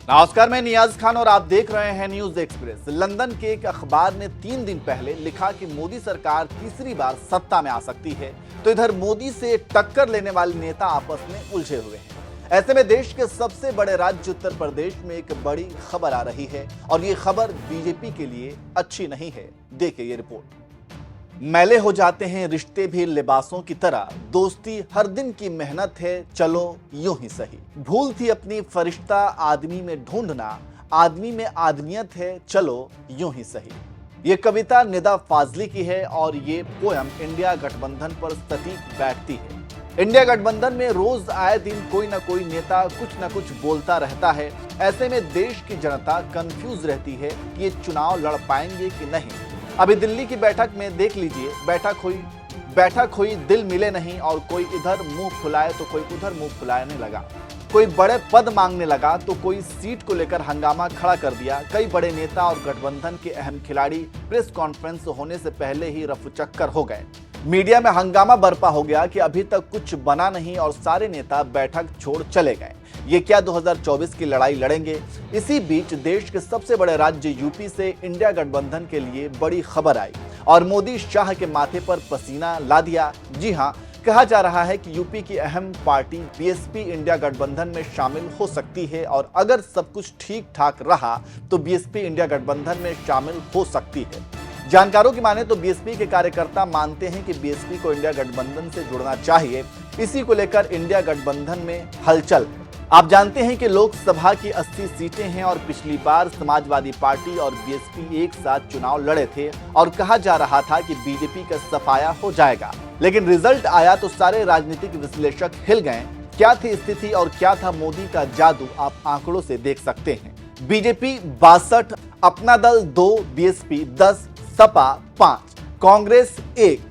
नमस्कार, मैं नियाज खान और आप देख रहे हैं न्यूज एक्सप्रेस। लंदन के एक अखबार ने 3 दिन पहले लिखा कि मोदी सरकार तीसरी बार सत्ता में आ सकती है, तो इधर मोदी से टक्कर लेने वाले नेता आपस में उलझे हुए हैं। ऐसे में देश के सबसे बड़े राज्य उत्तर प्रदेश में एक बड़ी खबर आ रही है और ये खबर बीजेपी के लिए अच्छी नहीं है। देखिए ये रिपोर्ट। मैले हो जाते हैं रिश्ते भी लिबासों की तरह, दोस्ती हर दिन की मेहनत है, चलो यूं ही सही। भूल थी अपनी फरिश्ता आदमी में ढूंढना, आदमी में आदमियत है, चलो यूं ही सही। ये कविता निदा फाजली की है और ये पोयम इंडिया गठबंधन पर सटीक बैठती है। इंडिया गठबंधन में रोज आए दिन कोई ना कोई नेता कुछ ना कुछ बोलता रहता है। ऐसे में देश की जनता कंफ्यूज रहती है कि ये चुनाव लड़ पाएंगे कि नहीं। अभी दिल्ली की बैठक में देख लीजिए, बैठक हुई दिल मिले नहीं और कोई इधर मुंह फुलाए तो कोई उधर मुंह फुलाने लगा। कोई बड़े पद मांगने लगा तो कोई सीट को लेकर हंगामा खड़ा कर दिया। कई बड़े नेता और गठबंधन के अहम खिलाड़ी प्रेस कॉन्फ्रेंस होने से पहले ही रफूचक्कर हो गए। मीडिया में हंगामा बरपा हो गया कि अभी तक कुछ बना नहीं और सारे नेता बैठक छोड़ चले गए। ये क्या 2024 की लड़ाई लड़ेंगे? इसी बीच देश के सबसे बड़े राज्य यूपी से इंडिया गठबंधन के लिए बड़ी खबर आई और मोदी शाह के माथे पर पसीना ला दिया। जी हां, कहा जा रहा है कि यूपी की अहम पार्टी बीएसपी इंडिया गठबंधन में शामिल हो सकती है और अगर सब कुछ ठीक ठाक रहा तो बीएसपी इंडिया गठबंधन में शामिल हो सकती है। जानकारों की माने तो बीएसपी के कार्यकर्ता मानते हैं कि बीएसपी को इंडिया गठबंधन से जुड़ना चाहिए। इसी को लेकर इंडिया गठबंधन में हलचल। आप जानते हैं कि लोकसभा की 80 सीटें हैं और पिछली बार समाजवादी पार्टी और बीएसपी एक साथ चुनाव लड़े थे और कहा जा रहा था कि बीजेपी का सफाया हो जाएगा, लेकिन रिजल्ट आया तो सारे राजनीतिक विश्लेषक हिल गए। क्या थी स्थिति और क्या था मोदी का जादू, आप आंकड़ों से देख सकते हैं। बीजेपी 62, अपना दल 2, बीएसपी 10, सपा 5, कांग्रेस 1।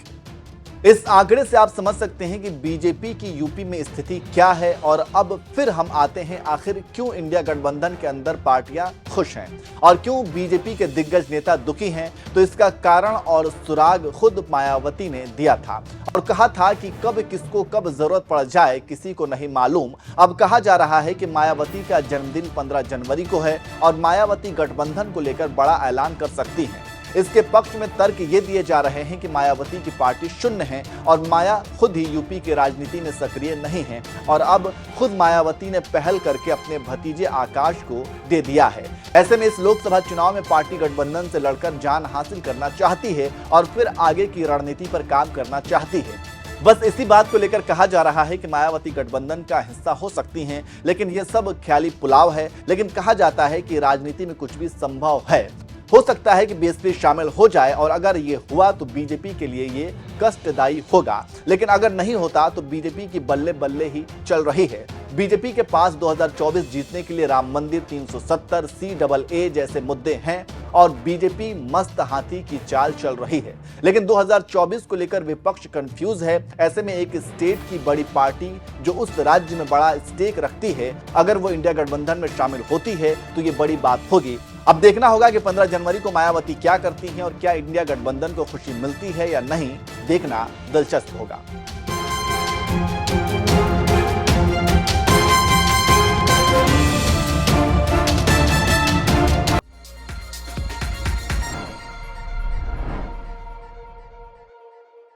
इस आंकड़े से आप समझ सकते हैं कि बीजेपी की यूपी में स्थिति क्या है। और अब फिर हम आते हैं, आखिर क्यों इंडिया गठबंधन के अंदर पार्टियां खुश हैं और क्यों बीजेपी के दिग्गज नेता दुखी हैं। तो इसका कारण और सुराग खुद मायावती ने दिया था और कहा था कि कब किसको कब जरूरत पड़ जाए किसी को नहीं मालूम। अब कहा जा रहा है कि मायावती का जन्मदिन 15 जनवरी को है और मायावती गठबंधन को लेकर बड़ा ऐलान कर सकती हैं। इसके पक्ष में तर्क ये दिए जा रहे हैं कि मायावती की पार्टी शून्य है और माया खुद ही यूपी की राजनीति में सक्रिय नहीं है और अब खुद मायावती ने पहल करके अपने भतीजे आकाश को दे दिया है। ऐसे में इस लोकसभा चुनाव में पार्टी गठबंधन से लड़कर जान हासिल करना चाहती है और फिर आगे की रणनीति पर काम करना चाहती है। बस इसी बात को लेकर कहा जा रहा है कि मायावती गठबंधन का हिस्सा हो सकती हैं, लेकिन यह सब ख्याली पुलाव है। लेकिन कहा जाता है कि राजनीति में कुछ भी संभव है। हो सकता है कि बीएसपी शामिल हो जाए और अगर ये हुआ तो बीजेपी के लिए ये कष्टदायी होगा, लेकिन अगर नहीं होता तो बीजेपी की बल्ले बल्ले ही चल रही है। बीजेपी के पास 2024 जीतने के लिए राम मंदिर, 370, CAA जैसे मुद्दे हैं और बीजेपी मस्त हाथी की चाल चल रही है। लेकिन 2024 को लेकर विपक्ष कंफ्यूज है। ऐसे में एक स्टेट की बड़ी पार्टी जो उस राज्य में बड़ा स्टेक रखती है, अगर वो इंडिया गठबंधन में शामिल होती है तो ये बड़ी बात होगी। अब देखना होगा कि 15 जनवरी को मायावती क्या करती हैं और क्या इंडिया गठबंधन को खुशी मिलती है या नहीं, देखना दिलचस्प होगा।